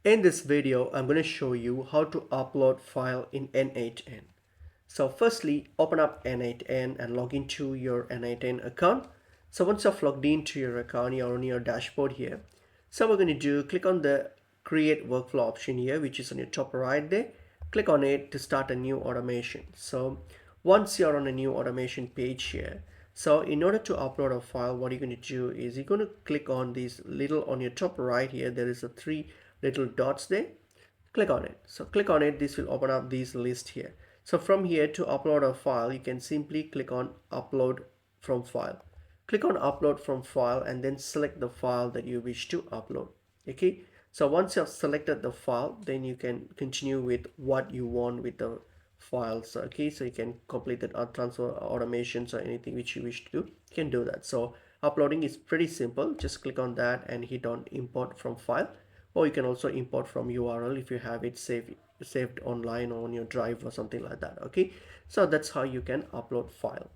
In this video, I'm going to show you how to upload file in n8n. So firstly, open up n8n and log into your n8n account. So once you've logged into your account, you're on your dashboard here. So we're going to do, click on the create workflow option here, which is on your top right there. Click on it to start a new automation. So once you're on a new automation page here, so in order to upload a file, what you're going to do is you're going to click on these little on your top right here. There is a three little dots there. Click on it. So click on it. This will open up this list here. So from here to upload a file, you can simply click on upload from file. Click on upload from file and then select the file that you wish to upload. Okay. So once you have selected the file, then you can continue with what you want with the files. Okay, so you can complete the transfer automations or anything which you wish to do. You can do that. So uploading is pretty simple. Just click on that and hit on import from file, or you can also import from URL if you have it saved online or on your drive or something like that. Okay, so that's how you can upload file.